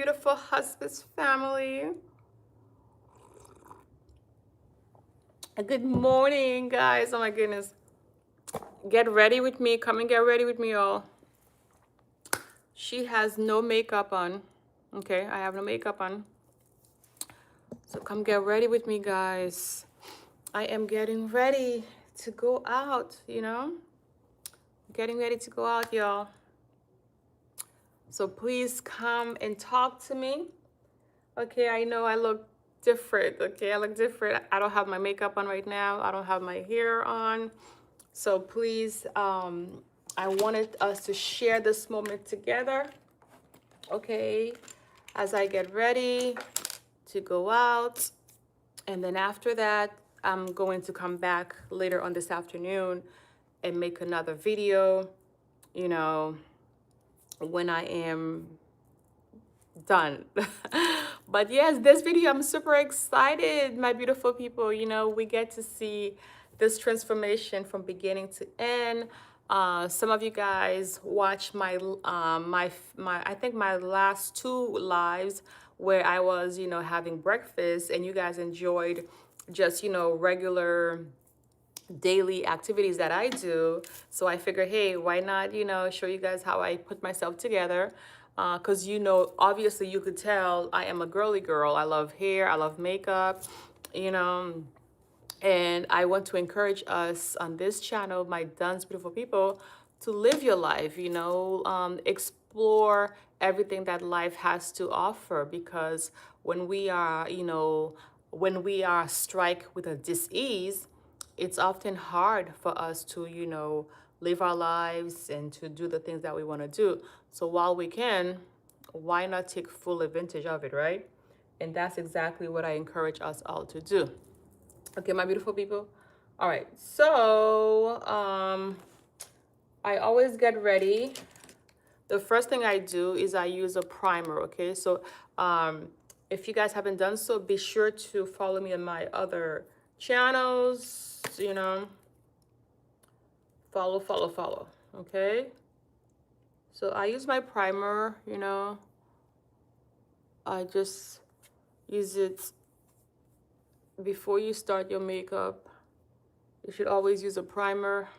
beautiful hospice family. Good morning, guys. Oh my goodness. Get ready with me. Come and get ready with me, y'all. She has no makeup on. Okay, I have no makeup on. So come get ready with me, guys. I am getting ready to go out, Getting ready to go out, y'all. So please come and talk to me. Okay, I know I look different. Okay, I look different. I don't have my makeup on right now. I don't have my hair on. So please, I wanted us to share this moment together. Okay, as I get ready to go out. And then after that, I'm going to come back later on this afternoon and make another video, when I am done. But yes, this video, I'm super excited, my beautiful people. We get to see this transformation from beginning to end. Some of you guys watch my I think my last 2 lives where I was having breakfast, and you guys enjoyed just regular daily activities that I do. So I figured, hey, why not, show you guys how I put myself together. Because, obviously you could tell I am a girly girl. I love hair, I love makeup, and I want to encourage us on this channel, my Duns beautiful people, to live your life, explore everything that life has to offer. Because when we are, strike with a dis-ease, it's often hard for us to, live our lives and to do the things that we want to do. So while we can, why not take full advantage of it, right? And that's exactly what I encourage us all to do. Okay, my beautiful people. All right, so I always get ready. The first thing I do is I use a primer, okay? So if you guys haven't done so, be sure to follow me on my other channels, follow, okay? So I use my primer, I just use it before you start your makeup. You should always use a primer.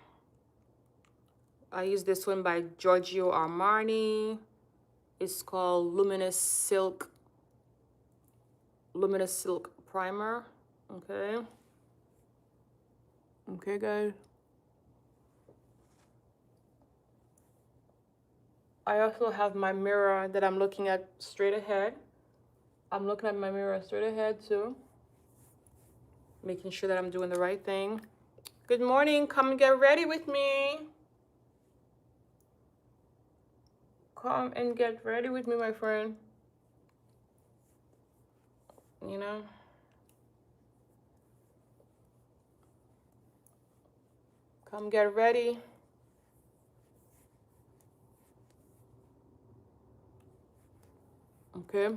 I use this one by Giorgio Armani. It's called Luminous Silk Primer, okay? Okay, guys. I also have my mirror that I'm looking at straight ahead. I'm looking at my mirror straight ahead too, making sure that I'm doing the right thing. Good morning, come and get ready with me. Come and get ready with me, my friend. Come get ready. Okay,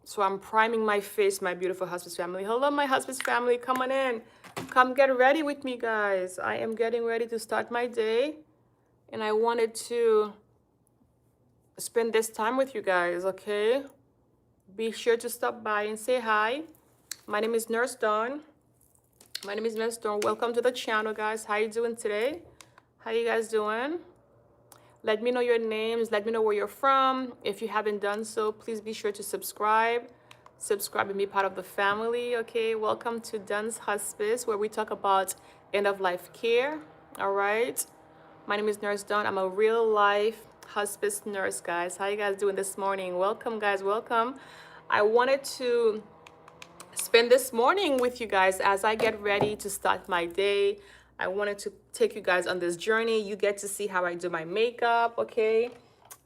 so I'm priming my face, my beautiful hospice family. Hello, my hospice family, come on in. Come get ready with me, guys. I am getting ready to start my day, and I wanted to spend this time with you guys, okay? Be sure to stop by and say hi. My name is Nurse Dawn. Welcome to the channel, guys. How you doing today? How you guys doing? Let me know your names. Let me know where you're from. If you haven't done so, please be sure to subscribe. Subscribe and be part of the family, okay? Welcome to DunsHospice, where we talk about end-of-life care, all right? My name is Nurse Dawn. I'm a real-life hospice nurse, guys. How you guys doing this morning? Welcome, guys. Welcome. I wanted to spend this morning with you guys as I get ready to start my day. I wanted to take you guys on this journey. You get to see how I do my makeup, okay?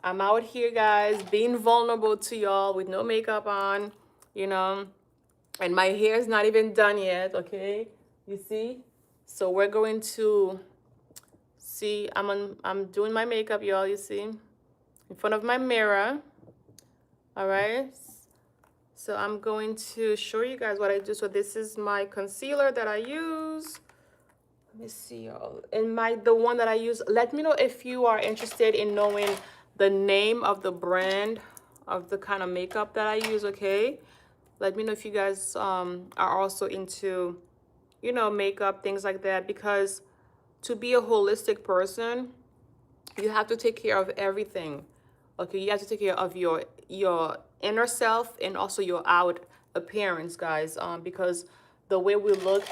I'm out here, guys, being vulnerable to y'all with no makeup on, and my hair is not even done yet, okay? You see? So we're going to see, I'm doing my makeup, y'all, you see? In front of my mirror, all right? So I'm going to show you guys what I do. So this is my concealer that I use. Let me see, y'all. And the one that I use, let me know if you are interested in knowing the name of the brand of the kind of makeup that I use, okay? Let me know if you guys are also into, you know, makeup, things like that, because to be a holistic person, you have to take care of everything. Okay, you have to take care of your inner self and also your out appearance, guys, because the way we look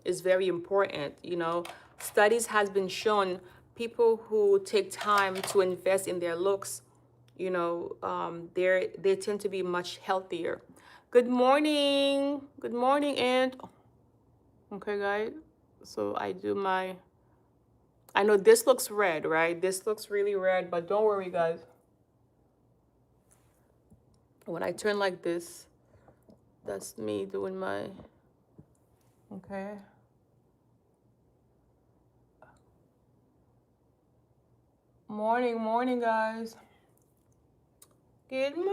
is very important. You know, studies has been shown people who take time to invest in their looks, you know, they tend to be much healthier. Good morning. Good morning, and okay, guys. So I know this looks red, right? This looks really red, but don't worry, guys. When I turn like this, that's me doing my, okay. Morning, morning, guys. Good morning.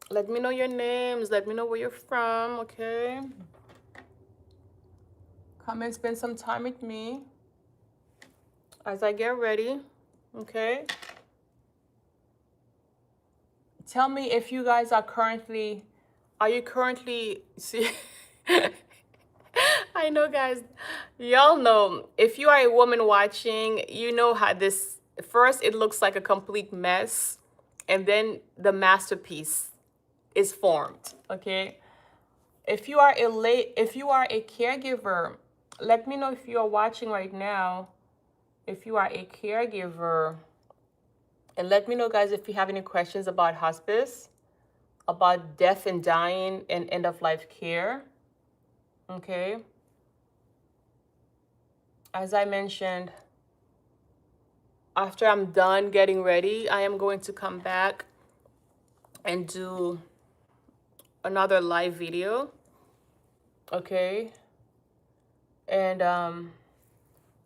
Let me know your names. Let me know where you're from, okay? Come and spend some time with me as I get ready, okay? Tell me if you guys are you currently, see, I know, guys, y'all know, if you are a woman watching, you know how this, first it looks like a complete mess, and then the masterpiece is formed, okay? If you are a caregiver, let me know if you are watching right now, if you are a caregiver, and let me know, guys, if you have any questions about hospice, about death and dying and end of life care, okay? As I mentioned, after I'm done getting ready, I am going to come back and do another live video, okay? And I'm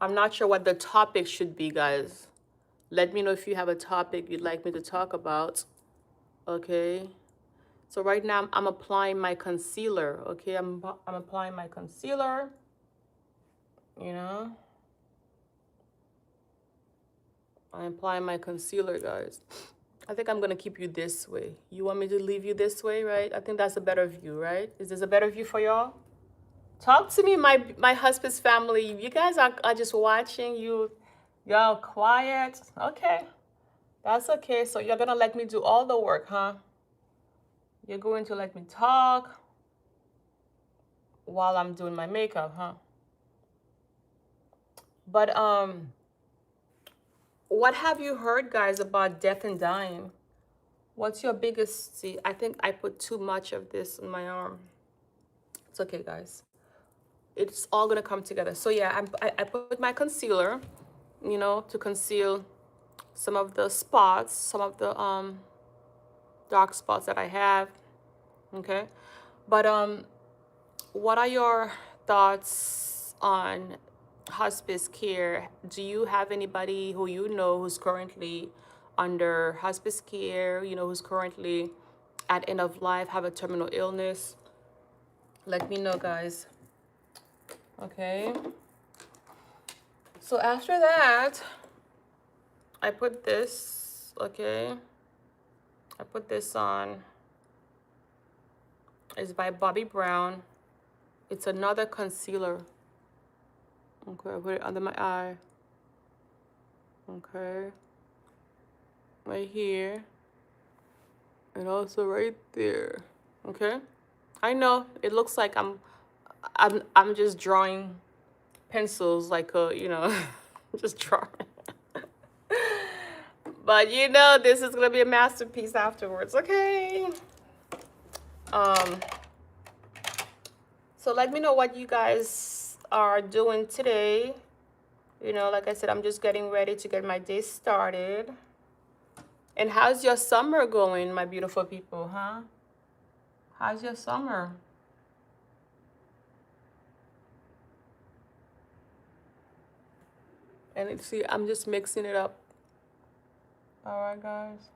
not sure what the topic should be, guys. Let me know if you have a topic you'd like me to talk about, okay? So right now I'm applying my concealer, okay? I'm applying my concealer, you know? I'm applying my concealer, guys. I think I'm gonna keep you this way. You want me to leave you this way, right? I think that's a better view, right? Is this a better view for y'all? Talk to me, my hospice family. You guys are just watching. Y'all quiet. Okay, that's okay. So you're gonna let me do all the work, huh? You're going to let me talk while I'm doing my makeup, huh? But what have you heard, guys, about death and dying? What's your biggest, see, I think I put too much of this on my arm. It's okay, guys. It's all gonna come together. So yeah, I put my concealer, you know, to conceal some of the spots, some of the dark spots that I have, okay? But what are your thoughts on hospice care? Do you have anybody who you know who's currently under hospice care, you know, who's currently at end of life, have a terminal illness? Let me know, guys. Okay. So after that, I put this, okay? I put this on. It's by Bobbi Brown. It's another concealer. Okay, I put it under my eye. Okay. Right here. And also right there. Okay? I know it looks like I'm just drawing pencils like a, you know, just drawing. But you know this is gonna be a masterpiece afterwards, okay? So let me know what you guys are doing today. You know, like I said, I'm just getting ready to get my day started. And how's your summer going, my beautiful people, huh? How's your summer? And see, I'm just mixing it up. All right, guys.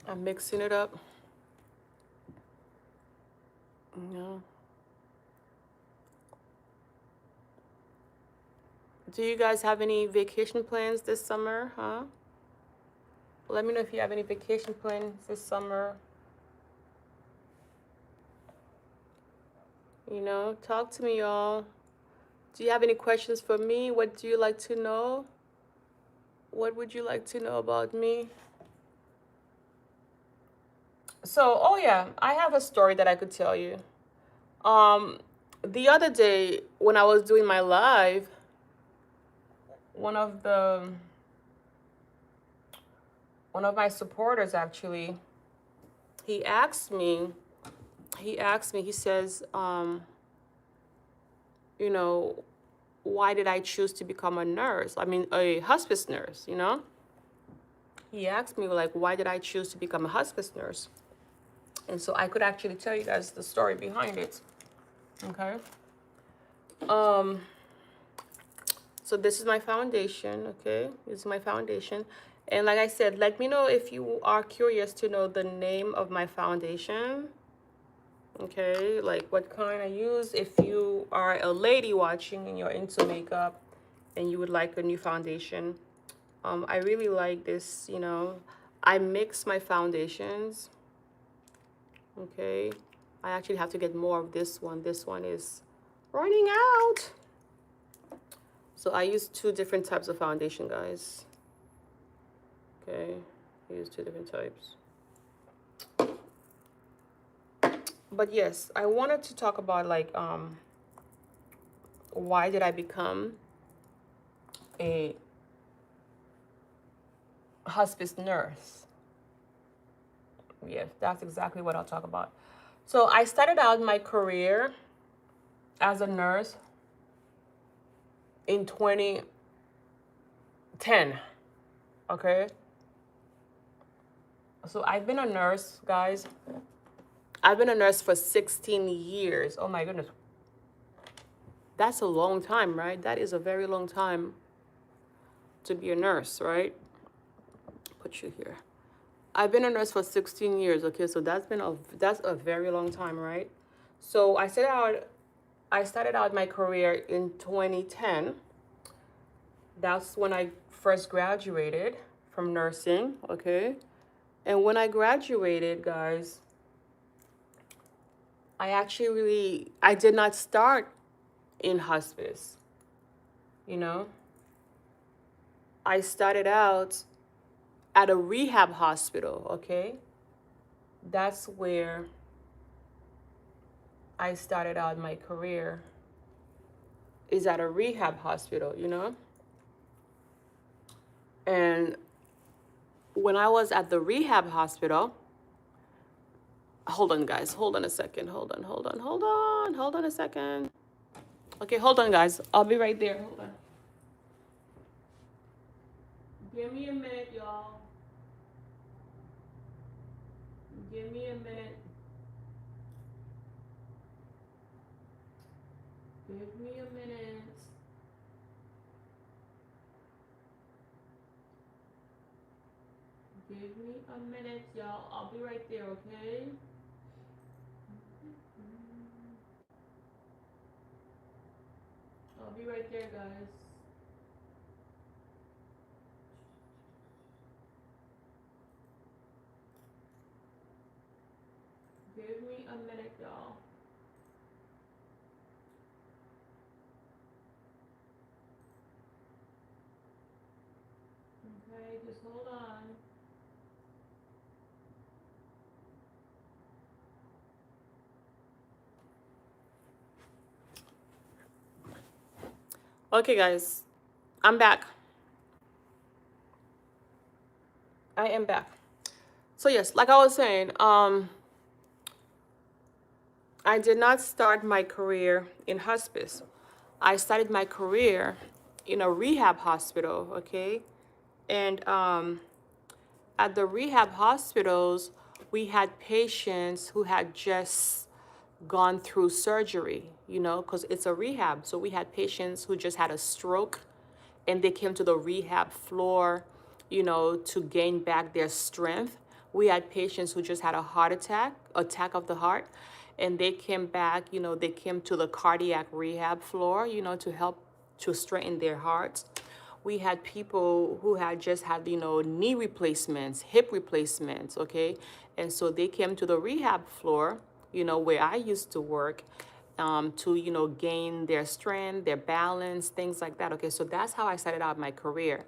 I'm mixing it up. Yeah. Do you guys have any vacation plans this summer, huh? Let me know if you have any vacation plans this summer. You know, talk to me, y'all. Do you have any questions for me? What do you like to know? What would you like to know about me? So, oh yeah, I have a story that I could tell you. The other day when I was doing my live, one of my supporters actually, he asked me, he says, you know, why did I choose to become a nurse? I mean, a hospice nurse, you know? He asked me, like, why did I choose to become a hospice nurse? And so I could actually tell you guys the story behind it. Okay. So this is my foundation, okay? This is my foundation. And like I said, let me know if you are curious to know the name of my foundation. Okay, like what kind I use. If you are a lady watching and you're into makeup and you would like a new foundation, I really like this, you know. I mix my foundations. Okay, I actually have to get more of this one. This one is running out. So I use 2 different types of foundation, guys. Okay, I use 2 different types. But yes, I wanted to talk about like why did I become a hospice nurse? Yes, that's exactly what I'll talk about. So I started out my career as a nurse in 2010. Okay. So I've been a nurse, guys. I've been a nurse for 16 years. Oh my goodness. That's a long time, right? That is a very long time to be a nurse, right? Put you here. I've been a nurse for 16 years, okay? So that's a very long time, right? So I started out my career in 2010. That's when I first graduated from nursing, okay? And when I graduated, guys, I did not start in hospice, you know? I started out at a rehab hospital, okay? That's where I started out my career, is at a rehab hospital, you know? And when I was at the rehab hospital, hold on, guys, hold on a second, hold on a second. Okay, hold on, guys, I'll be right there, hold on. Give me a minute, y'all. Give me a minute. Give me a minute. Give me a minute, y'all. I'll be right there, okay? I'll be right there, guys. Give me a minute, y'all. Okay, just hold on. Okay, guys, I'm back. I am back. So yes, like I was saying, I did not start my career in hospice. I started my career in a rehab hospital, okay? And at the rehab hospitals, we had patients who had just gone through surgery, you know, because it's a rehab. So we had patients who just had a stroke and they came to the rehab floor, you know, to gain back their strength. We had patients who just had a heart attack of the heart, and they came back, you know, they came to the cardiac rehab floor, you know, to help to strengthen their hearts. We had people who had just had, you know, knee replacements, hip replacements, okay? And so they came to the rehab floor, you know, where I used to work, to, you know, gain their strength, their balance, things like that, okay? So that's how I started out my career.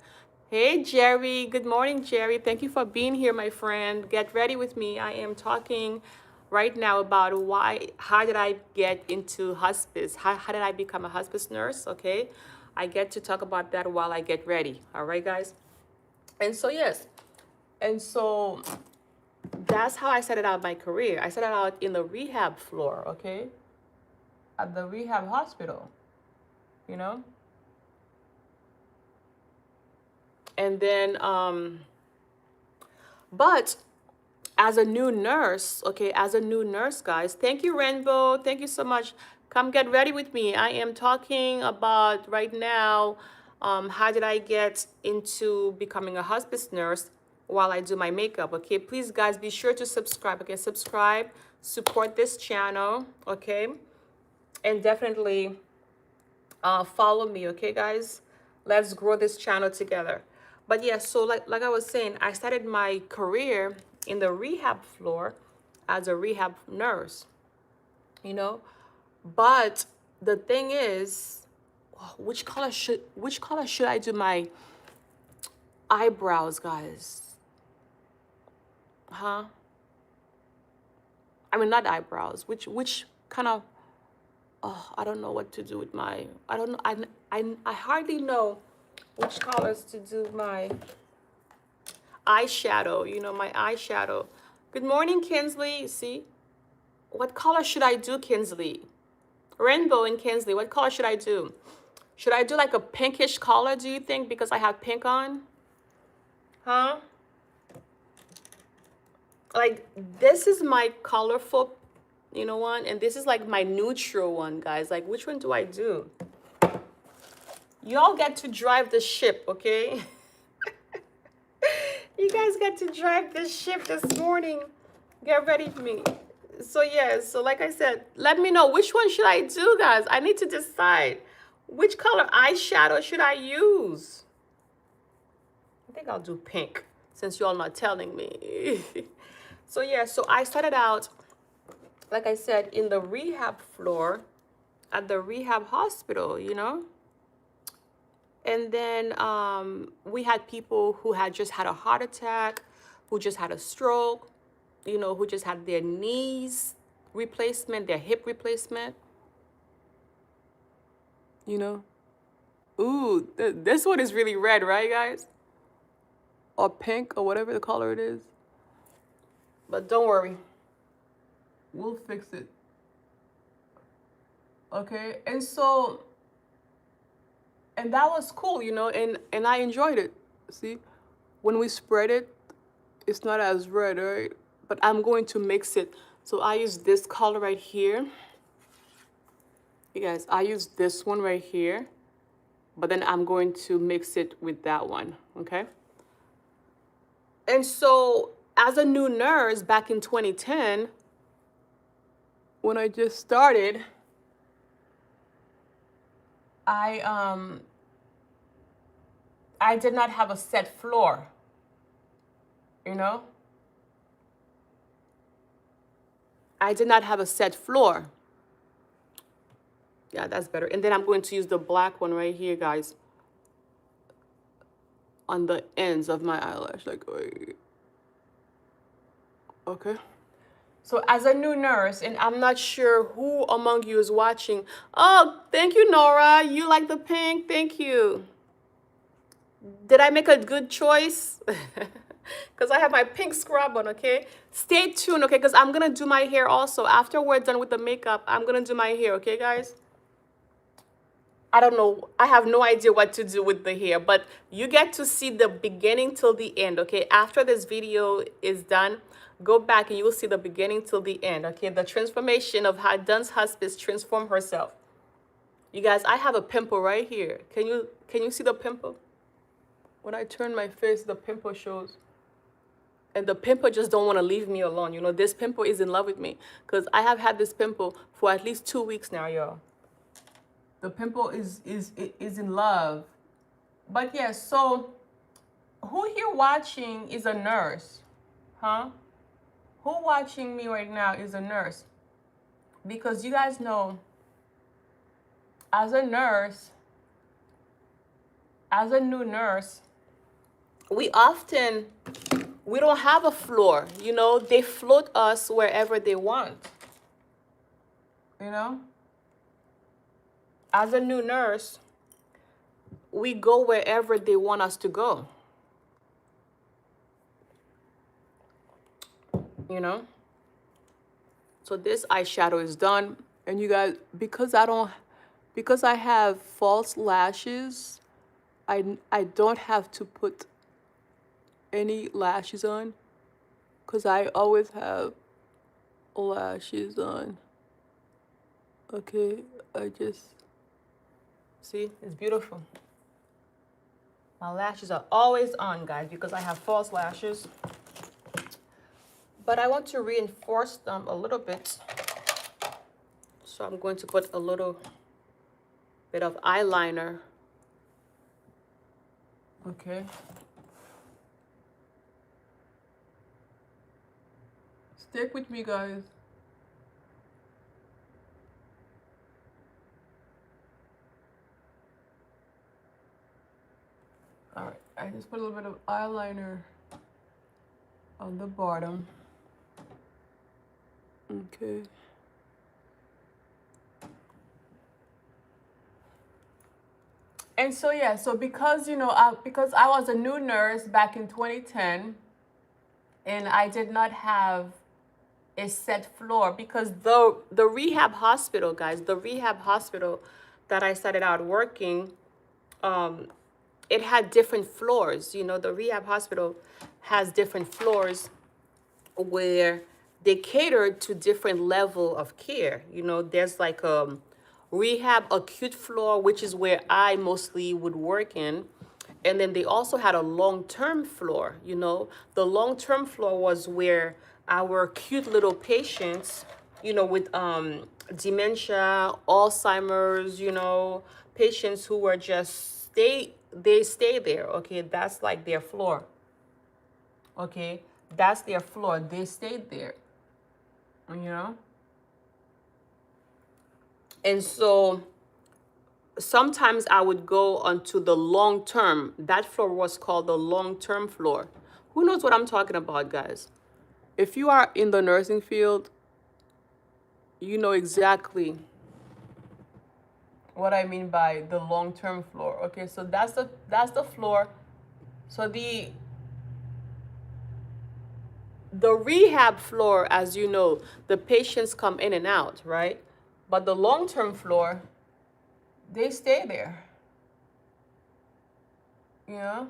Hey, Jerry. Good morning, Jerry. Thank you for being here, my friend. Get ready with me. I am talking right now about how did I get into hospice? How did I become a hospice nurse, okay? I get to talk about that while I get ready. All right, guys? And so, yes. And so that's how I started out my career. I started out in the rehab floor, okay? At the rehab hospital, you know? And then, but as a new nurse, okay, as a new nurse, guys, thank you, Rainbow. Thank you so much. Come get ready with me. I am talking about right now, how did I get into becoming a hospice nurse while I do my makeup, okay? Please, guys, be sure to subscribe, okay? Subscribe, support this channel, okay? And definitely follow me, okay, guys? Let's grow this channel together. But yeah, so like I was saying, I started my career in the rehab floor as a rehab nurse, you know. But the thing is, which color should I do my eyebrows, guys? Huh? I mean, not eyebrows. Which kind of? Oh, I don't know what to do with my. I don't know. I hardly know which colors to do my eyeshadow. You know, my eyeshadow. Good morning, Kinsley. See, what color should I do, Kinsley? Rainbow and Kinsley, what color should I do? Should I do like a pinkish color, do you think, because I have pink on? Huh? Like, this is my colorful, you know, one, and this is like my neutral one, guys. Like, which one do I do? Y'all get to drive the ship, okay? You guys get to drive the ship this morning. Get ready for me. So yeah, so like I said, let me know which one should I do, guys. I need to decide which color eyeshadow should I use. I think I'll do pink since y'all not telling me. So yeah, so I started out, like I said, in the rehab floor at the rehab hospital, you know. And then we had people who had just had a heart attack, who just had a stroke, you know, who just had their knees replacement, their hip replacement, you know. Ooh, this one is really red, right, guys? Or pink, or whatever the color it is. But don't worry. We'll fix it. Okay, and so, and that was cool, you know, and I enjoyed it. See, when we spread it, it's not as red, right? But I'm going to mix it. So I use this color right here. You guys, I use this one right here. But then I'm going to mix it with that one, okay? And so as a new nurse back in 2010, when I just started, I did not have a set floor, you know? I did not have a set floor. Yeah, that's better. And then I'm going to use the black one right here, guys, on the ends of my eyelash, like, okay. So as a new nurse, and I'm not sure who among you is watching. Oh, thank you, Nora. You like the pink? Thank you. Did I make a good choice? Because I have my pink scrub on, okay? Stay tuned, okay? Because I'm going to do my hair also. After we're done with the makeup, I'm going to do my hair, okay, guys? I don't know. I have no idea what to do with the hair, but you get to see the beginning till the end, okay? After this video is done, go back and you will see the beginning till the end, okay? The transformation of how DunsHospice transformed herself. You guys, I have a pimple right here. Can you see the pimple? When I turn my face, the pimple shows. And the pimple just don't want to leave me alone. You know, this pimple is in love with me because I have had this pimple for at least 2 weeks now, y'all. The pimple is in love. But yeah, so who here watching is a nurse? Huh? Who watching me right now is a nurse? Because you guys know, as a nurse, as a new nurse, we don't have a floor, you know, they float us wherever they want, you know. As a new nurse, we go wherever they want us to go, you know. So this eyeshadow is done, and you guys, because I have false lashes, I don't have to put any lashes on, because I always have lashes on. Okay, I just see, it's beautiful. My lashes are always on, guys, because I have false lashes. But I want to reinforce them a little bit. So I'm going to put a little bit of eyeliner. Okay. Stick with me, guys. All right, I just put a little bit of eyeliner on the bottom. Okay. And so yeah, so because because I was a new nurse back in 2010, and I did not have a set floor, because the rehab hospital, guys, the rehab hospital that I started out working, it had different floors. You know, the rehab hospital has different floors where they catered to different level of care. You know, there's like a rehab acute floor, which is where I mostly would work in. And then they also had a long-term floor. You know, the long-term floor was where our cute little patients, you know, with dementia, Alzheimer's, you know, patients who were just they stay there. Okay, that's like their floor. Okay, that's their floor. They stayed there, you know. And so sometimes I would go onto the long term. That floor was called the long term floor. Who knows what I'm talking about, guys? If you are in the nursing field, you know exactly what I mean by the long term floor. Okay, so that's the floor. So the rehab floor, as you know, the patients come in and out, right? But the long term floor, they stay there. You know?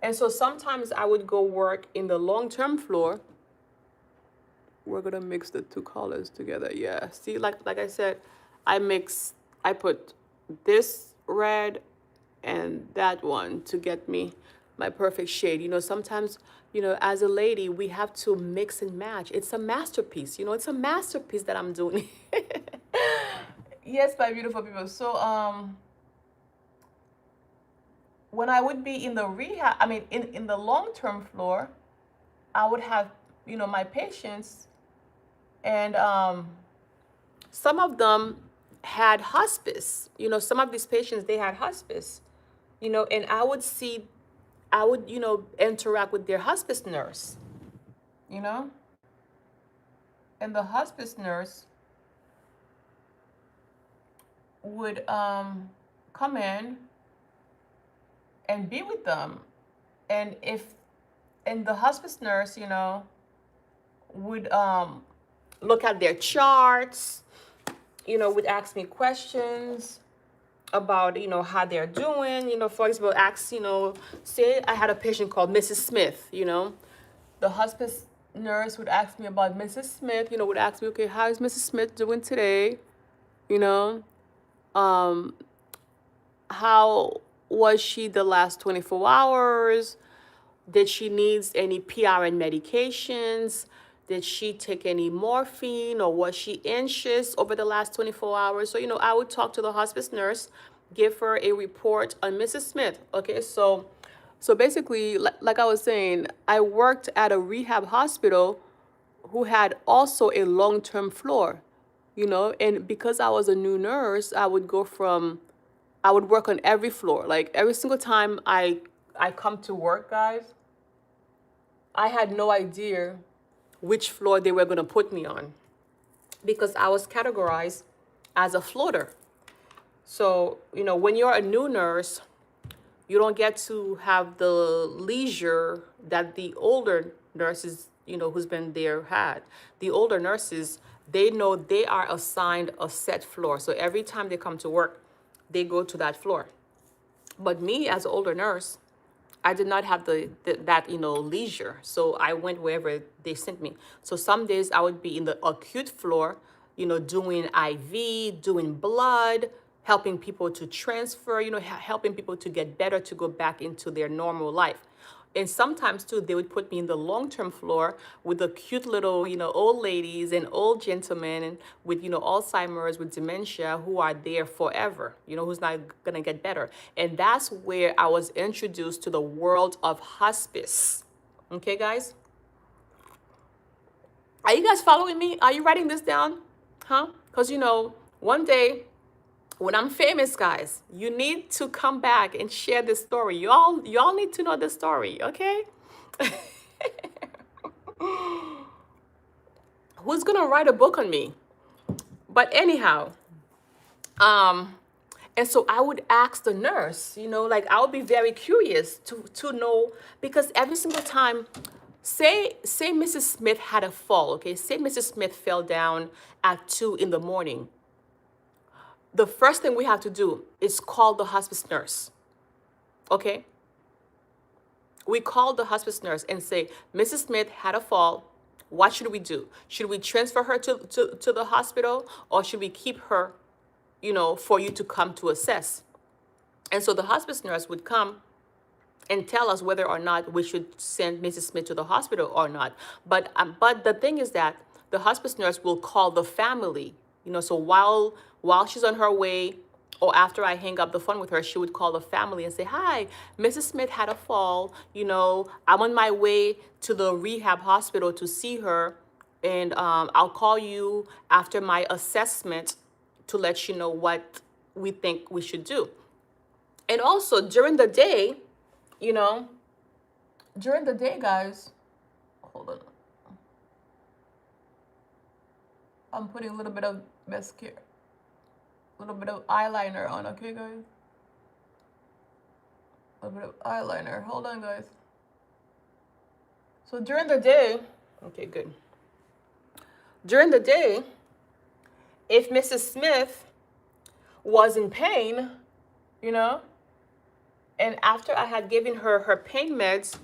And so sometimes I would go work in the long-term floor. We're gonna mix the two colors together. Yeah, see, like I said, I put this red and that one to get me my perfect shade. You know, sometimes, you know, as a lady, we have to mix and match. It's a masterpiece, you know, it's a masterpiece that I'm doing. Yes, my beautiful people. So, when I would be in the rehab, I mean, in the long-term floor, I would have, you know, my patients, and some of them had hospice. You know, some of these patients, they had hospice, you know, and I would, you know, interact with their hospice nurse, you know, and the hospice nurse would come in and be with them. And the hospice nurse, you know, would look at their charts, you know, would ask me questions about, you know, how they're doing. You know, for example, ask, you know, say I had a patient called Mrs. Smith, you know, the hospice nurse would ask me about Mrs. Smith, you know, would ask me, okay, how is Mrs. Smith doing today? You know, how was she the last 24 hours? Did she needs any PRN medications? Did she take any morphine, or was she anxious over the last 24 hours? So, I would talk to the hospice nurse, give her a report on Mrs. Smith. Okay, so basically, like I was saying, I worked at a rehab hospital who had also a long-term floor, and because I was a new nurse, I would work on every floor. Like every single time I come to work, guys, I had no idea which floor they were going to put me on because I was categorized as a floater. So, when you're a new nurse, you don't get to have the leisure that the older nurses, who's been there had. The older nurses, they know they are assigned a set floor. So every time they come to work, they go to that floor. But me as an older nurse, I did not have that leisure. So I went wherever they sent me. So some days I would be in the acute floor, doing IV, doing blood, helping people to transfer, helping people to get better, to go back into their normal life. And sometimes too, they would put me in the long-term floor with the cute little, old ladies and old gentlemen and with, Alzheimer's, with dementia, who are there forever, who's not gonna get better. And that's where I was introduced to the world of hospice. Okay, guys? Are you guys following me? Are you writing this down? Huh? Because, one day, when I'm famous, guys, you need to come back and share this story. Y'all need to know this story, okay? Who's gonna write a book on me? But anyhow, and so I would ask the nurse, like I would be very curious to know, because every single time, say Mrs. Smith had a fall, okay? Say Mrs. Smith fell down at 2 in the morning. The first thing we have to do is call the hospice nurse, okay? We call the hospice nurse and say, Mrs. Smith had a fall. What should we do? Should we transfer her to the hospital, or should we keep her, for you to come to assess? And so the hospice nurse would come and tell us whether or not we should send Mrs. Smith to the hospital or not. But the thing is that the hospice nurse will call the family, so while she's on her way, or after I hang up the phone with her, she would call the family and say, hi, Mrs. Smith had a fall. I'm on my way to the rehab hospital to see her. And I'll call you after my assessment to let you know what we think we should do. And also during the day, guys, hold on. I'm putting a little bit of mascara, a little bit of eyeliner on, okay, guys? A little bit of eyeliner. Hold on, guys. So during the day, okay, good. During the day, if Mrs. Smith was in pain, and after I had given her her pain meds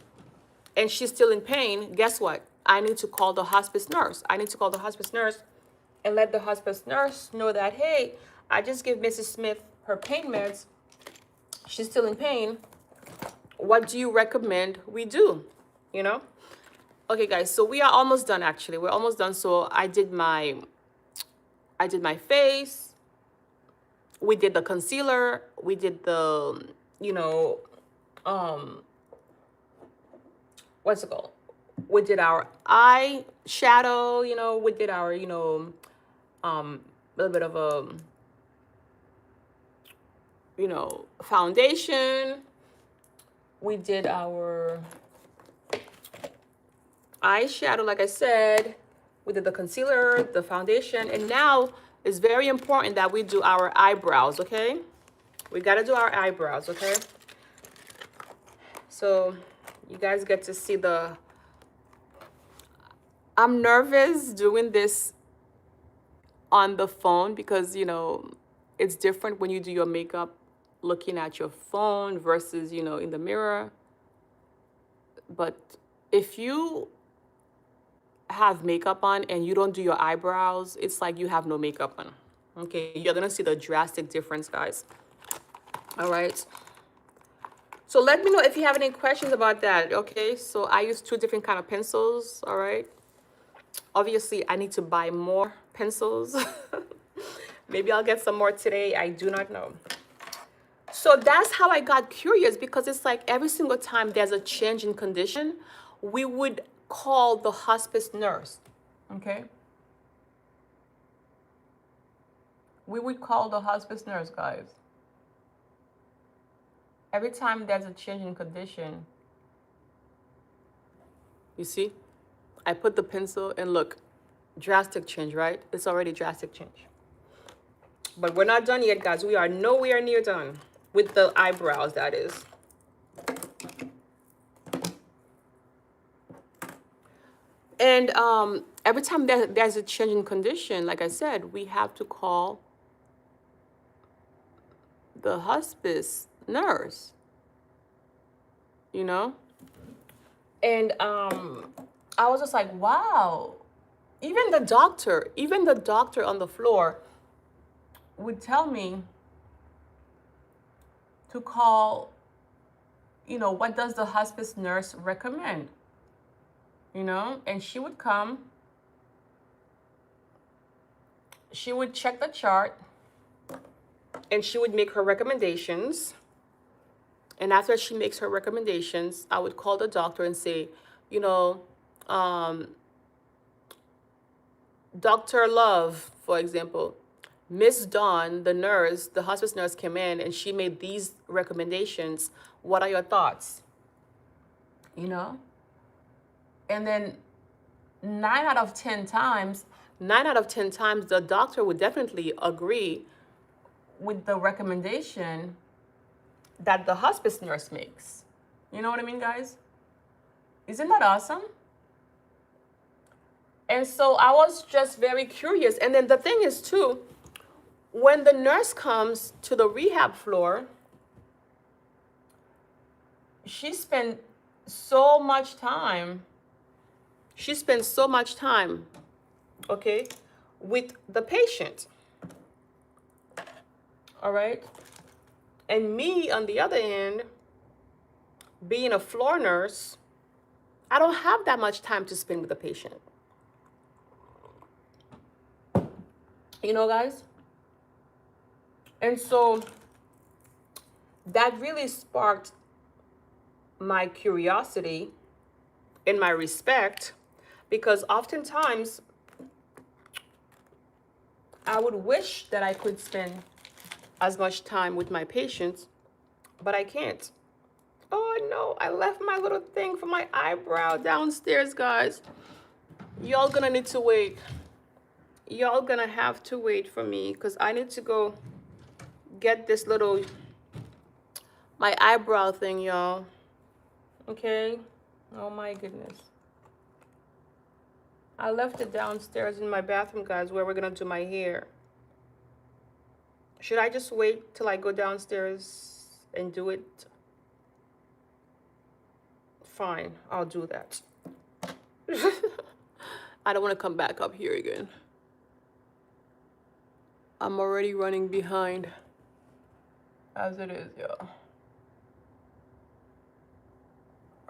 and she's still in pain, guess what? I need to call the hospice nurse. I need to call the hospice nurse and let the hospice nurse know that, hey, I just gave Mrs. Smith her pain meds. She's still in pain. What do you recommend we do? Okay, guys, so we are almost done, actually. We're almost done. So I did my face. We did the concealer. We did the, what's it called? We did our eye shadow, we did our, little bit of a, foundation. We did our eyeshadow, like I said. We did the concealer, the foundation, and now it's very important that we do our eyebrows, okay? We gotta do our eyebrows, okay? So you guys get to see I'm nervous doing this on the phone because, it's different when you do your makeup looking at your phone versus, in the mirror. But if you have makeup on and you don't do your eyebrows, it's like you have no makeup on. Okay, you're gonna see the drastic difference, guys. All right. So let me know if you have any questions about that. Okay, so I use 2 different kind of pencils. All right. Obviously, I need to buy more pencils. Maybe I'll get some more today. I do not know. So that's how I got curious, because it's like every single time there's a change in condition, we would call the hospice nurse. Okay? We would call the hospice nurse, guys. Every time there's a change in condition. You see? I put the pencil and look, drastic change, right? It's already drastic change. But we're not done yet, guys. We are nowhere near done with the eyebrows, that is. And every time there's a change in condition, like I said, we have to call the hospice nurse, you know? And I was just like, wow. Even the doctor on the floor would tell me to call, you know, what does the hospice nurse recommend? You know, and she would come, she would check the chart, and she would make her recommendations. And after she makes her recommendations, I would call the doctor and say, you know, Dr. Love, for example, Miss Dawn, the nurse, the hospice nurse came in and she made these recommendations. What are your thoughts? You know? And then 9 out of 10 times, the doctor would definitely agree with the recommendation that the hospice nurse makes. You know what I mean, guys? Isn't that awesome? And so I was just very curious. And then the thing is, too, when the nurse comes to the rehab floor, she spends so much time, okay, with the patient. All right? And me, on the other end, being a floor nurse, I don't have that much time to spend with the patient. You know, guys? And so that really sparked my curiosity and my respect, because oftentimes I would wish that I could spend as much time with my patients, but I can't. Oh no, I left my little thing for my eyebrow downstairs, guys. Y'all gonna need to wait. Y'all gonna have to wait for me, because I need to go get this little, my eyebrow thing, y'all. Okay? Oh my goodness. I left it downstairs in my bathroom, guys, where we're gonna do my hair. Should I just wait till I go downstairs and do it? Fine, I'll do that. I don't want to come back up here again. I'm already running behind as it is, y'all.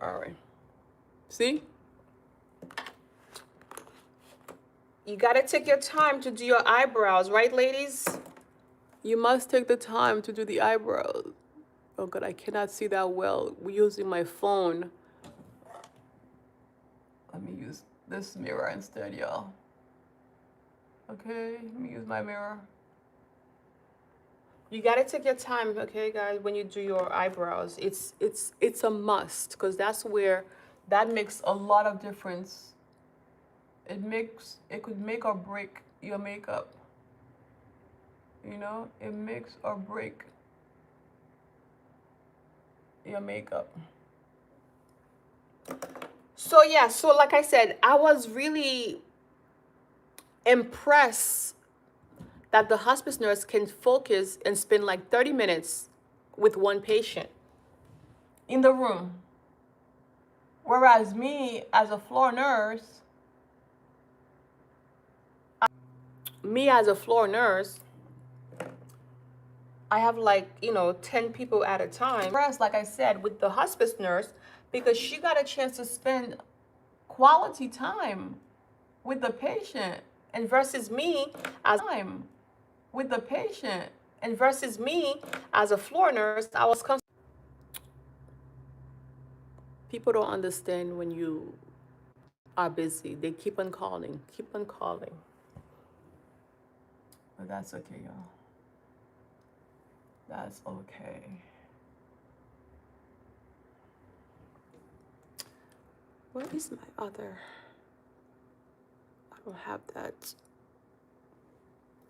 All right. See? You gotta take your time to do your eyebrows, right, ladies? You must take the time to do the eyebrows. Oh God, I cannot see that well. We're using my phone. Let me use this mirror instead, y'all. Okay, let me use my mirror. You gotta take your time, okay, guys, when you do your eyebrows. It's a must, because that's where that makes a lot of difference. It could make or break your makeup. You know, it makes or break your makeup. So yeah, so like I said, I was really impressed that the hospice nurse can focus and spend like 30 minutes with one patient in the room. Whereas me as a floor nurse, I have like, 10 people at a time. Whereas, like I said, with the hospice nurse, because she got a chance to spend quality time with the patient, and versus me as I'm with the patient, and versus me as a floor nurse, I was people don't understand when you are busy. They keep on calling, keep on calling. But that's okay, y'all. That's okay. Where is my other? I don't have that.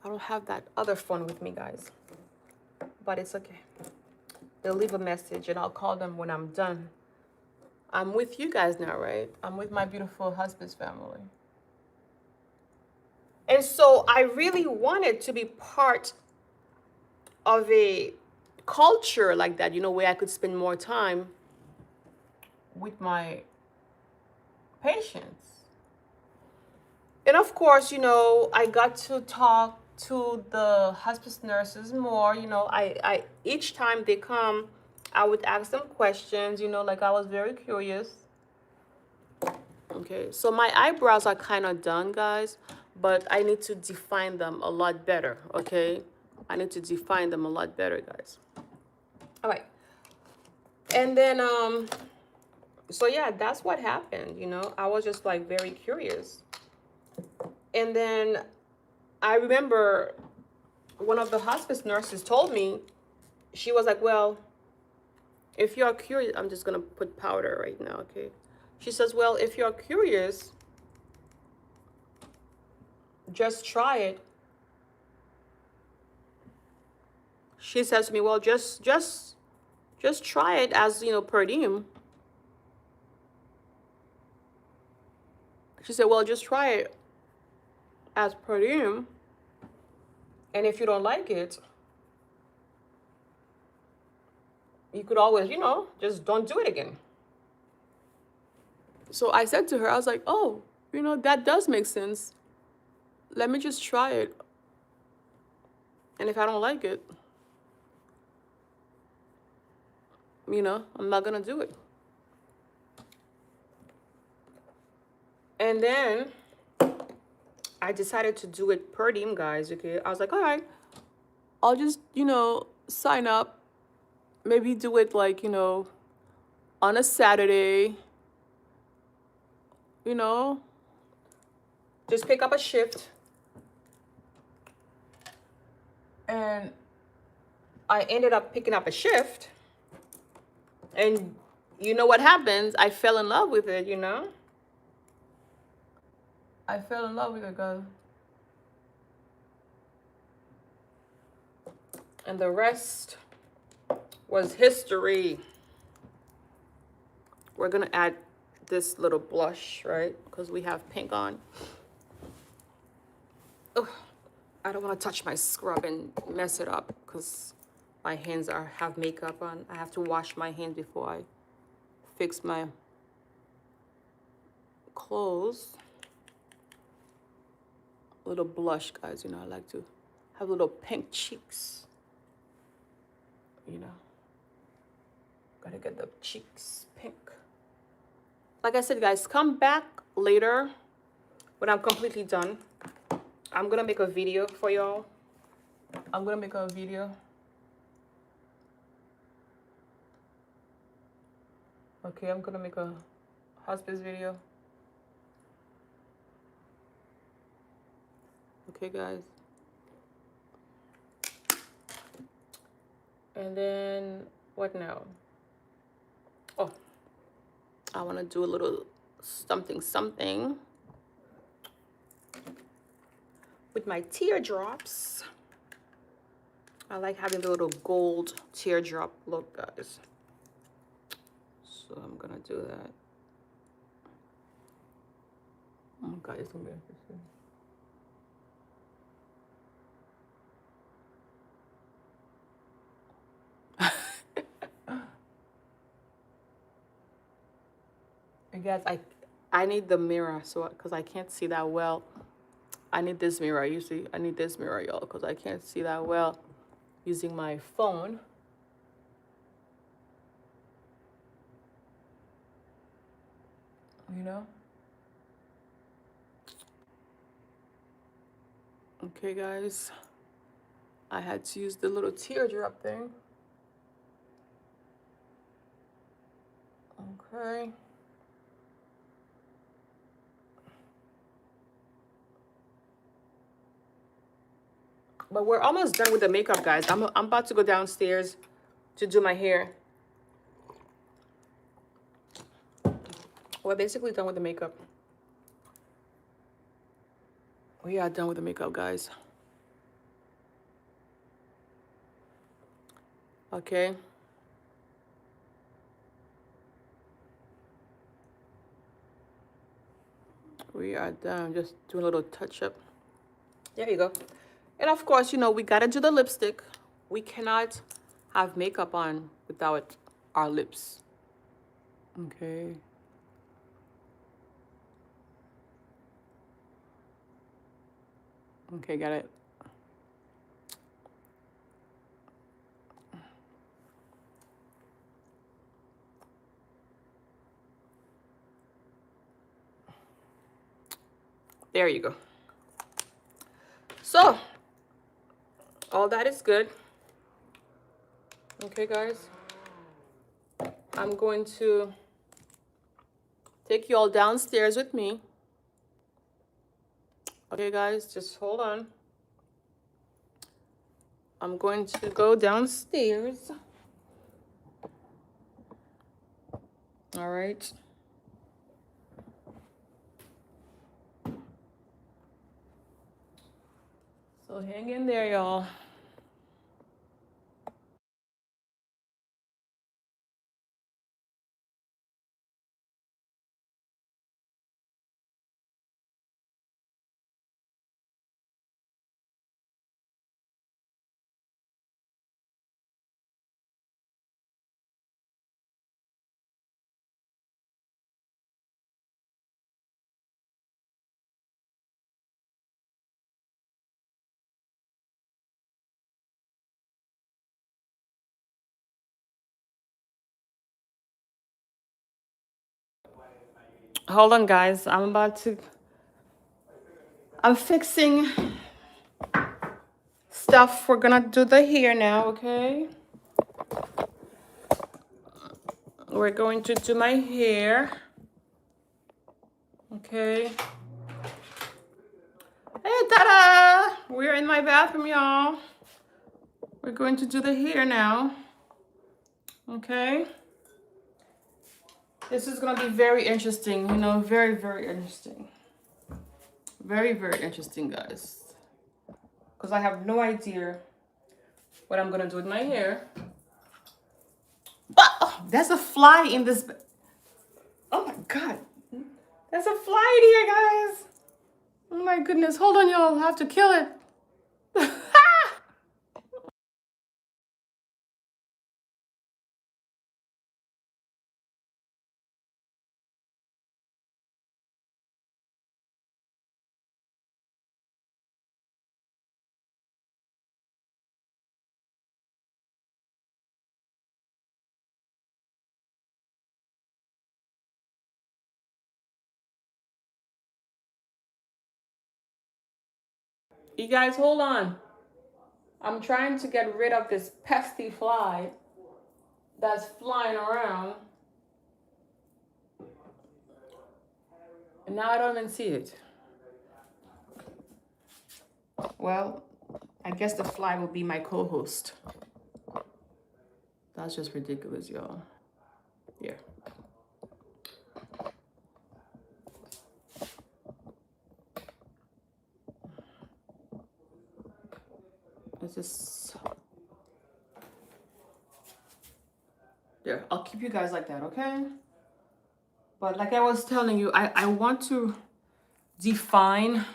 I don't have that other phone with me, guys. But it's okay. They'll leave a message and I'll call them when I'm done. I'm with you guys now, right? I'm with my beautiful hospice family. And so I really wanted to be part of a culture like that, you know, where I could spend more time with my patients. And of course, you know, I got to talk to the hospice nurses more. You know, I each time they come, I would ask them questions, you know, like I was very curious. Okay, so my eyebrows are kind of done, guys, but I need to define them a lot better, okay? I need to define them a lot better, guys. All right. And then, so yeah, that's what happened, you know? I was just like very curious. And then I remember one of the hospice nurses told me, she was like, well, if you're curious, I'm just going to put powder right now, okay? She says, well, if you're curious, just try it. She says to me, well, just try it as, you know, per diem. She said, well, just try it as per diem. And if you don't like it, you could always, you know, just don't do it again. So I said to her, I was like, oh, you know, that does make sense. Let me just try it. And if I don't like it, you know, I'm not going to do it. And then I decided to do it per diem, guys, okay? I was like, all right, I'll just, you know, sign up. Maybe do it like, you know, on a Saturday, you know, just pick up a shift. And I ended up picking up a shift. And you know what happens? I fell in love with it, you know? I fell in love with it, girl. And the rest was history. We're gonna add this little blush, right? Because we have pink on. Ugh, I don't want to touch my scrub and mess it up because my hands have makeup on. I have to wash my hands before I fix my clothes. A little blush, guys. You know, I like to have little pink cheeks. You know, gotta get the cheeks pink. Like I said, guys, come back later when I'm completely done. I'm gonna make a video for y'all. I'm gonna make a video. Okay, I'm gonna make a hospice video. Okay, guys. And then what now? Oh, I want to do a little something with my teardrops. I like having the little gold teardrop look, guys. So I'm gonna do that. Oh my God, it's gonna be interesting. And guys, I need the mirror, so because I can't see that well. I need this mirror. You see, I need this mirror, y'all, because I can't see that well using my phone. You know? Okay, guys. I had to use the little teardrop thing. Okay. But we're almost done with the makeup, guys. I'm about to go downstairs to do my hair. We're basically done with the makeup. We are done with the makeup, guys. Okay. We are done. Just doing a little touch up. There you go. And of course, you know, we gotta do the lipstick. We cannot have makeup on without our lips. Okay. Okay, got it. There you go. So, all that is good. Okay, guys. I'm going to take you all downstairs with me. Okay, guys, just hold on. I'm going to go downstairs. All right. So hang in there, y'all. Hold on, guys. I'm fixing stuff. We're gonna do the hair now, okay? We're going to do my hair. Okay. Hey, ta-da! We're in my bathroom, y'all. We're going to do the hair now. Okay. This is gonna be very interesting, you know, very, very interesting. Very, very interesting, guys. Because I have no idea what I'm gonna do with my hair. Oh, there's a fly in this. Oh my God. There's a fly in here, guys. Oh my goodness. Hold on, y'all. I have to kill it. You guys, hold on. I'm trying to get rid of this pesky fly that's flying around. And now I don't even see it. Well, I guess the fly will be my co-host. That's just ridiculous, y'all. Yeah. It's just... There, I'll keep you guys like that, okay? But like I was telling you, I want to define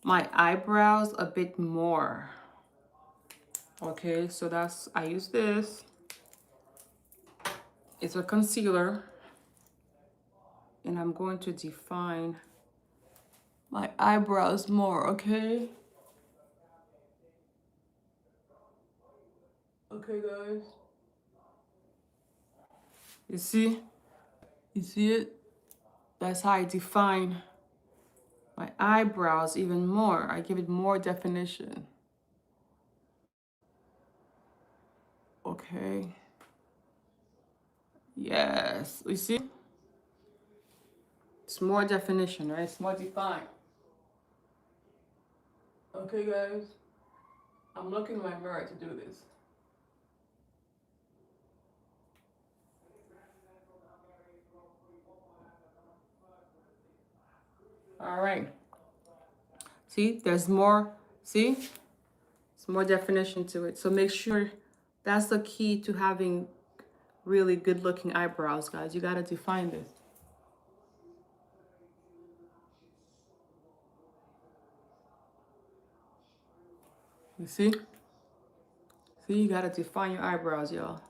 my eyebrows a bit more. Okay, so that's, I use this. It's a concealer. And I'm going to define my eyebrows more, okay? Okay, guys. You see? You see it? That's how I define My eyebrows even more. I give it more definition. Okay. Yes. You see? It's more definition, right? It's more defined. Okay, guys. I'm looking in my mirror to do this. All right. See, there's more. See? It's more definition to it. So make sure that's the key to having really good looking eyebrows, guys. You got to define this. You see? See, you got to define your eyebrows, y'all.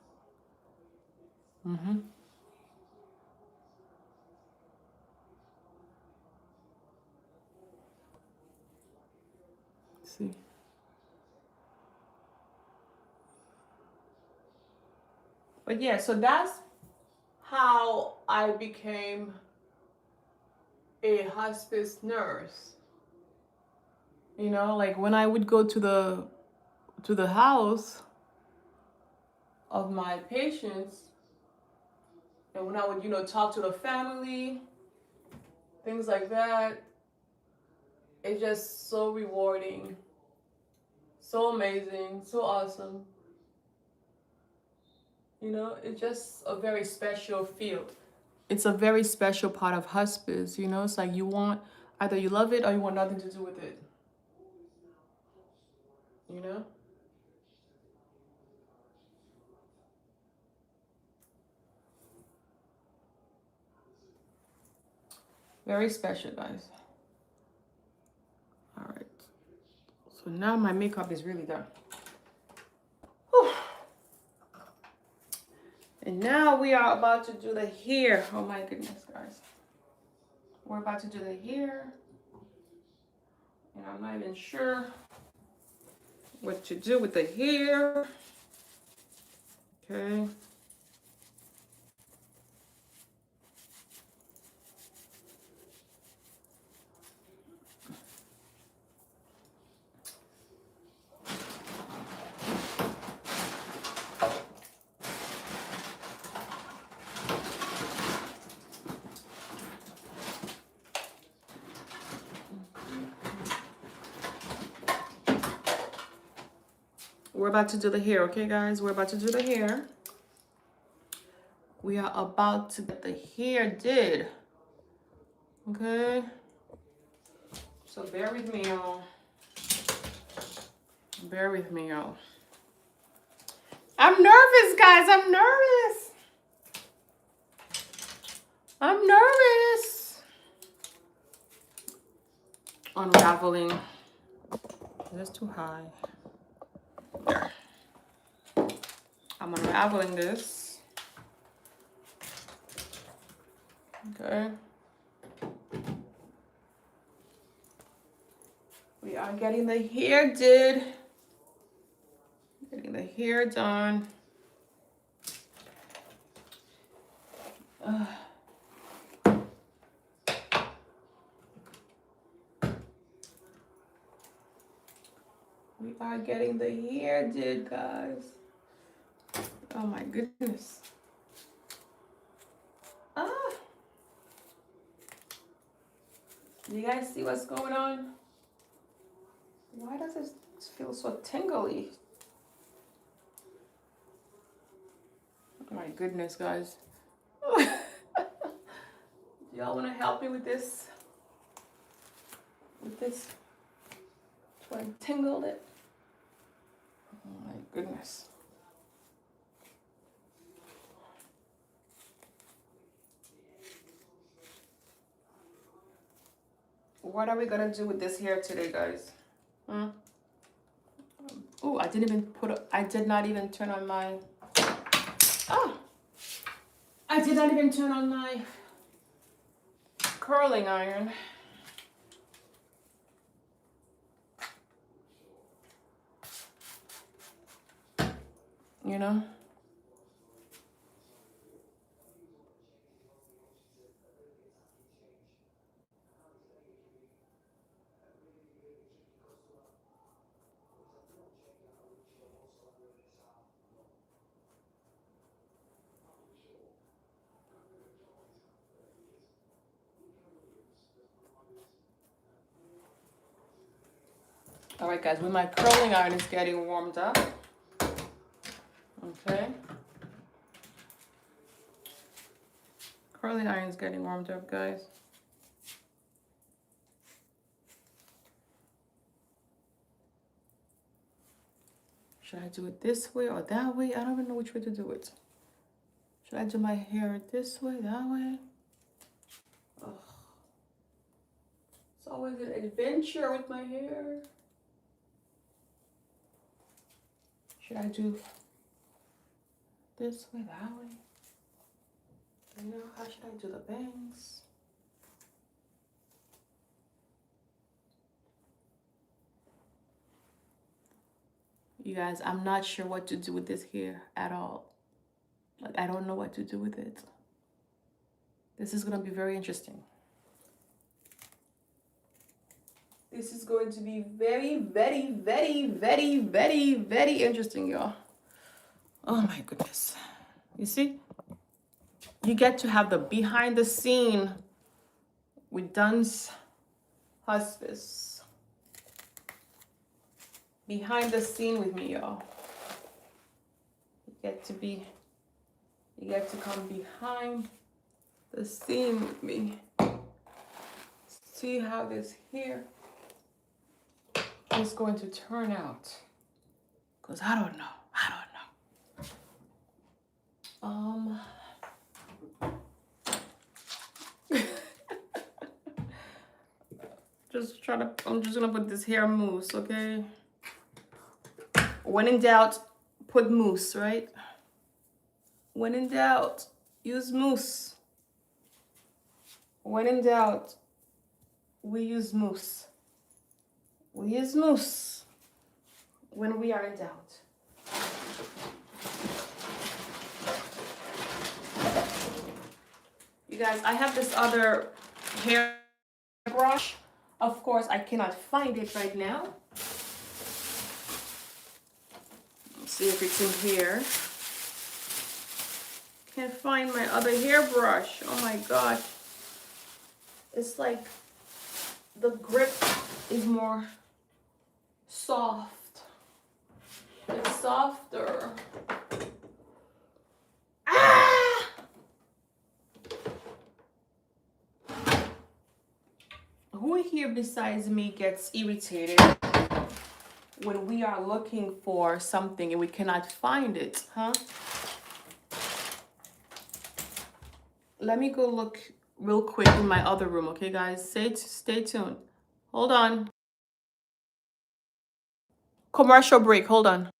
Mm-hmm. See? But yeah, so that's how I became a hospice nurse. You know, like when I would go to the house of my patients, and when I would, you know, talk to the family, things like that, it's just so rewarding, so amazing, so awesome. You know, it's just a very special field. It's a very special part of hospice, you know. It's like you want, either you love it or you want nothing to do with it. You know? Very special, guys. All right. So now my makeup is really done. Whew. And now we are about to do the hair. Oh my goodness, guys. We're about to do the hair. And I'm not even sure what to do with the hair. Okay. We're about to do the hair, okay, guys? We're about to do the hair. We are about to get the hair did. Okay? So bear with me, y'all. Bear with me, y'all. I'm nervous, guys. I'm nervous. I'm nervous. Unraveling. That's too high. There. I'm unraveling this. Okay. We are getting the hair did. Getting the hair done. We are getting the hair did, guys. Oh my goodness. Ah. You guys see what's going on? Why does it feel so tingly? Oh my goodness, guys. Y'all want to help me with this? With this? So I tingled it. Oh my goodness. What are we gonna do with this hair today, guys? Oh, I did not even turn on my, I did not even turn on my curling iron. You know? All right, guys, when my curling iron is getting warmed up, okay. Curling iron is getting warmed up, guys. Should I do it this way or that way? I don't even know which way to do it. Should I do my hair this way, that way? Ugh. It's always an adventure with my hair. Should I do this way, that way? You know, how should I do the bangs? You guys, I'm not sure what to do with this hair at all. Like, I don't know what to do with it. This is gonna be very interesting. This is going to be very, very, very, very, very, very interesting, y'all. Oh my goodness. You see? You get to have the behind the scene with DunsHospice. Behind the scene with me, y'all. You get to come behind the scene with me. See how this hair is going to turn out. Because I don't know. I'm just gonna put this hair mousse, okay? When in doubt, put mousse, right? When in doubt, use mousse. When in doubt, we use mousse. We use mousse when we are in doubt. You guys, I have this other hair brush. Of course, I cannot find it right now. Let's see if it's in here. Can't find my other hairbrush. Oh my god. It's like the grip is more soft. It's softer. Ah! Who here besides me gets irritated when we are looking for something and we cannot find it, huh? Let me go look real quick in my other room, okay, guys? Stay tuned. Hold on. Commercial break. Hold on.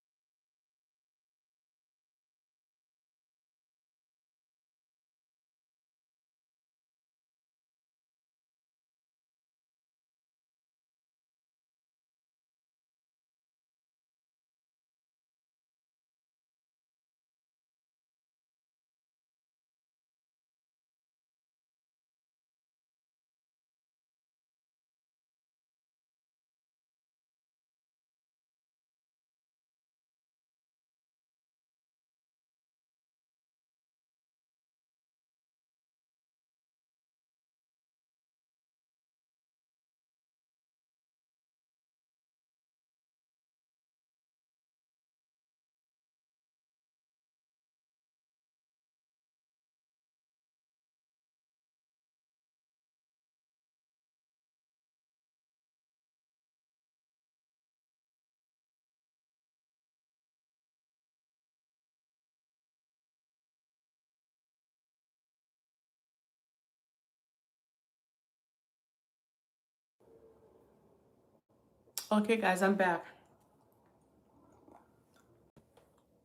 Okay, guys, I'm back.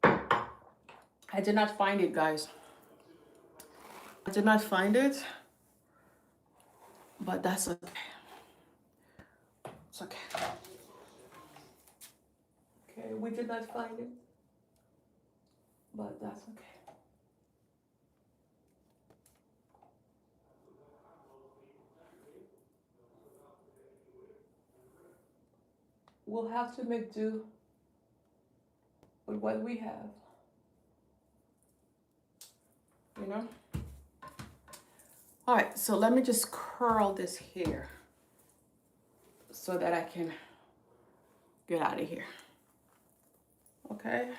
I did not find it, guys. I did not find it, but that's okay. It's okay. Okay, we did not find it, but that's okay. We'll have to make do with what we have. You know? All right, so let me just curl this hair so that I can get out of here. Okay.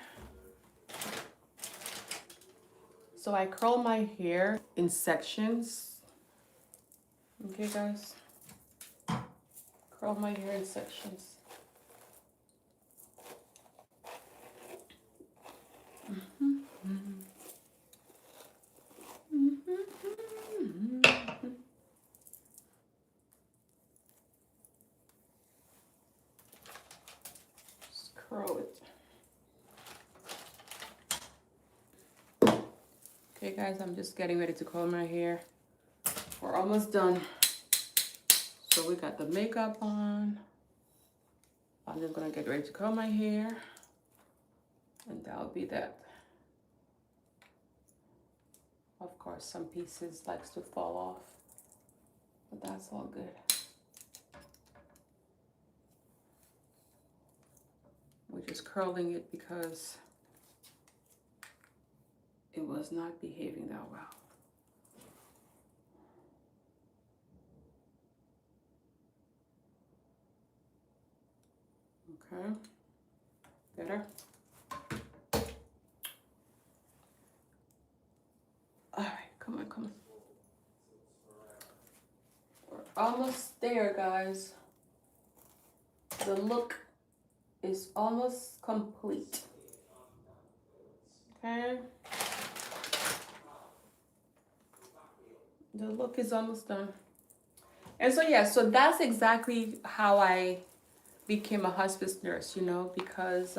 So I curl my hair in sections. Okay, guys. Curl my hair in sections. Just curl it. Okay, guys, I'm just getting ready to curl my hair. We're almost done. So we got the makeup on. I'm just gonna get ready to curl my hair. And that'll be that. Of course, some pieces likes to fall off, but that's all good. We're just curling it because it was not behaving that well. Okay, better. All right, come on, come on. We're almost there, guys. The look is almost complete. Okay. The look is almost done. And so, yeah, so that's exactly how I became a hospice nurse, you know, because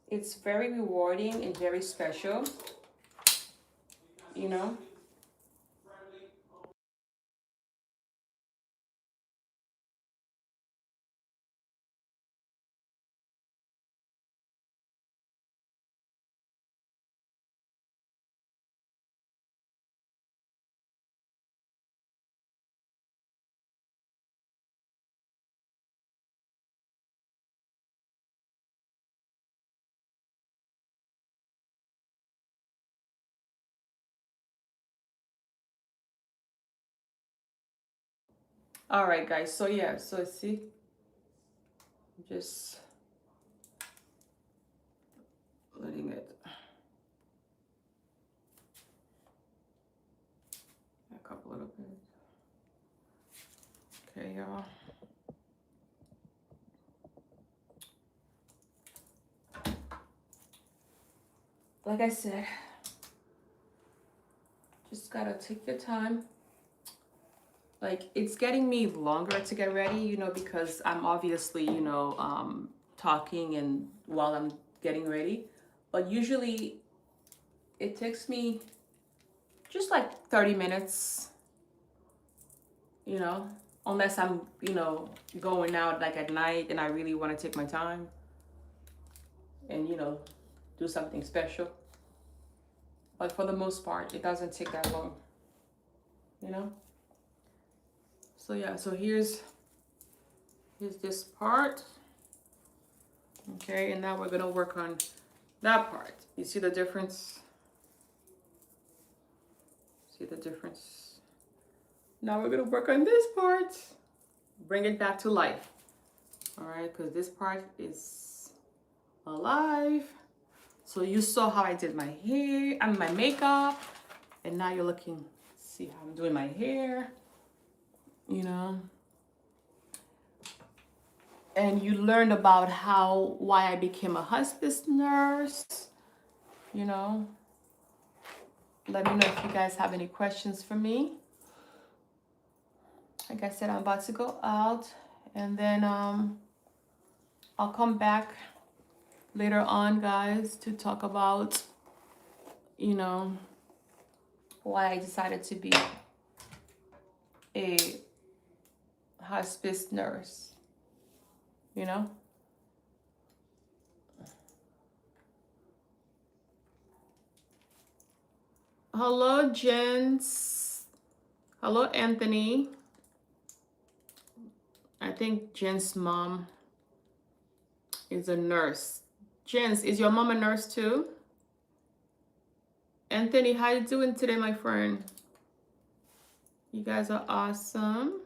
it's very rewarding and very special, you know. All right, guys, so yeah, so see, just letting it back up a little bit. Okay, y'all. Like I said, just gotta take your time. Like, it's getting me longer to get ready, you know, because I'm obviously, you know, talking and while I'm getting ready. But usually it takes me just like 30 minutes, you know, unless I'm, you know, going out like at night and I really want to take my time and, you know, do something special. But for the most part, it doesn't take that long, you know. So yeah, so here's this part. Okay, and now we're gonna work on that part. You see the difference? See the difference? Now we're gonna work on this part. Bring it back to life. All right, because this part is alive. So you saw how I did my hair and my makeup, and now you're looking, see how I'm doing my hair, you know. And you learned about why I became a hospice nurse, you know. Let me know if you guys have any questions for me. Like I said, I'm about to go out, and then I'll come back later on, guys, to talk about, you know, why I decided to be a hospice nurse, you know. Hello, Jens. Hello, Anthony. I think Jen's mom is a nurse. Jens, is your mom a nurse too? Anthony, how you doing today, my friend? You guys are awesome.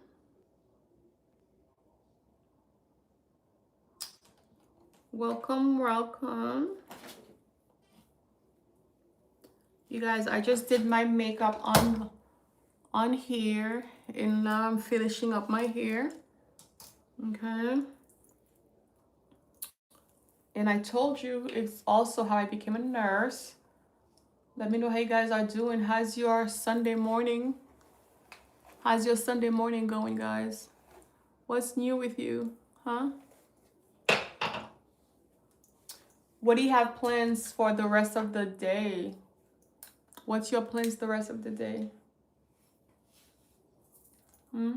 Welcome, welcome. You guys, I just did my makeup on here, and now I'm finishing up my hair. Okay. And I told you it's also how I became a nurse. Let me know how you guys are doing. How's your Sunday morning? How's your Sunday morning going, guys? What's new with you? Huh? What do you have plans for the rest of the day? What's your plans the rest of the day? Hmm?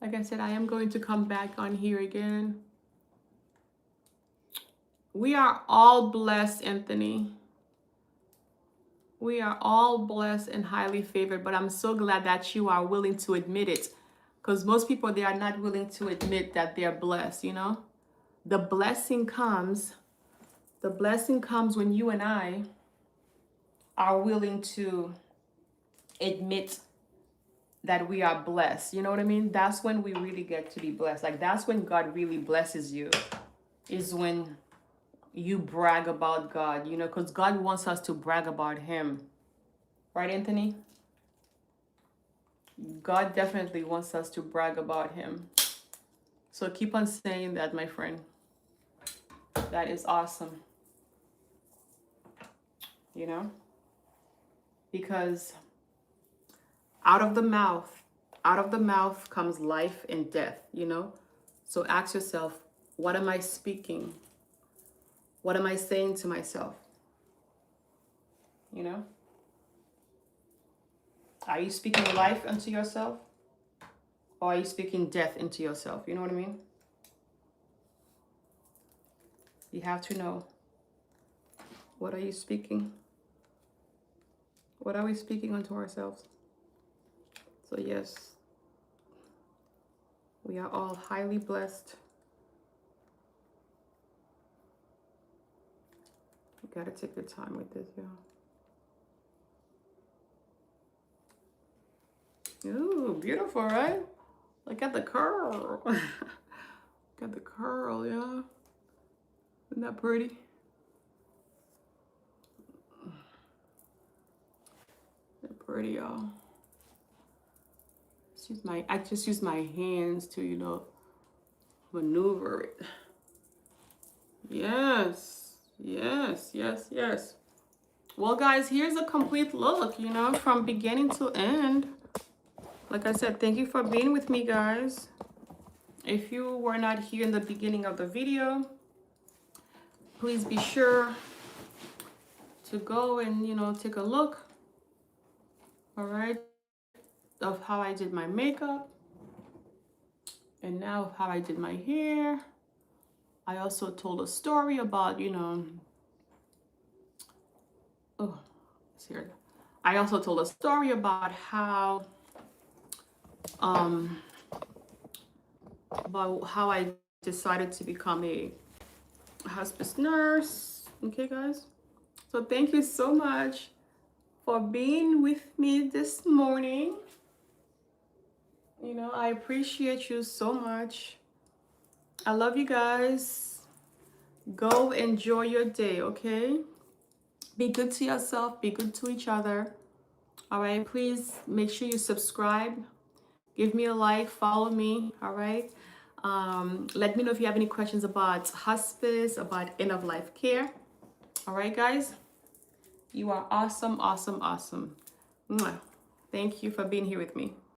Like I said, I am going to come back on here again. We are all blessed, Anthony. We are all blessed and highly favored, but I'm so glad that you are willing to admit it. Because most people, they are not willing to admit that they're blessed, you know? The blessing comes when you and I are willing to admit that we are blessed. You know what I mean? That's when we really get to be blessed. Like, that's when God really blesses you, is when you brag about God, you know, because God wants us to brag about him. Right, Anthony? God definitely wants us to brag about him. So keep on saying that, my friend. That is awesome. You know? Because out of the mouth comes life and death, you know? So ask yourself, what am I speaking? What am I saying to myself? You know? Are you speaking life into yourself? Or are you speaking death into yourself? You know what I mean? You have to know. What are you speaking? What are we speaking unto ourselves? So yes, we are all highly blessed. You gotta take your time with this, y'all. Ooh, beautiful, right? Look at the curl. Look at the curl, yeah. Isn't that pretty? They're pretty, y'all. I just use my hands to, you know, maneuver it. Yes, yes, yes, yes. Well, guys, here's a complete look, you know, from beginning to end. Like I said, thank you for being with me, guys. If you were not here in the beginning of the video, please be sure to go and, you know, take a look, all right, of how I did my makeup, and now of how I did my hair. I also told a story about, you know, oh, it's here. I also told a story about how, I decided to become a hospice nurse. Okay, guys. So thank you so much for being with me this morning. You know, I appreciate you so much. I love you guys. Go enjoy your day, okay? Be good to yourself, be good to each other. All right, please make sure you subscribe. Give me a like, follow me, all right? Let me know if you have any questions about hospice, about end-of-life care. All right, guys? You are awesome, awesome, awesome. Mwah. Thank you for being here with me.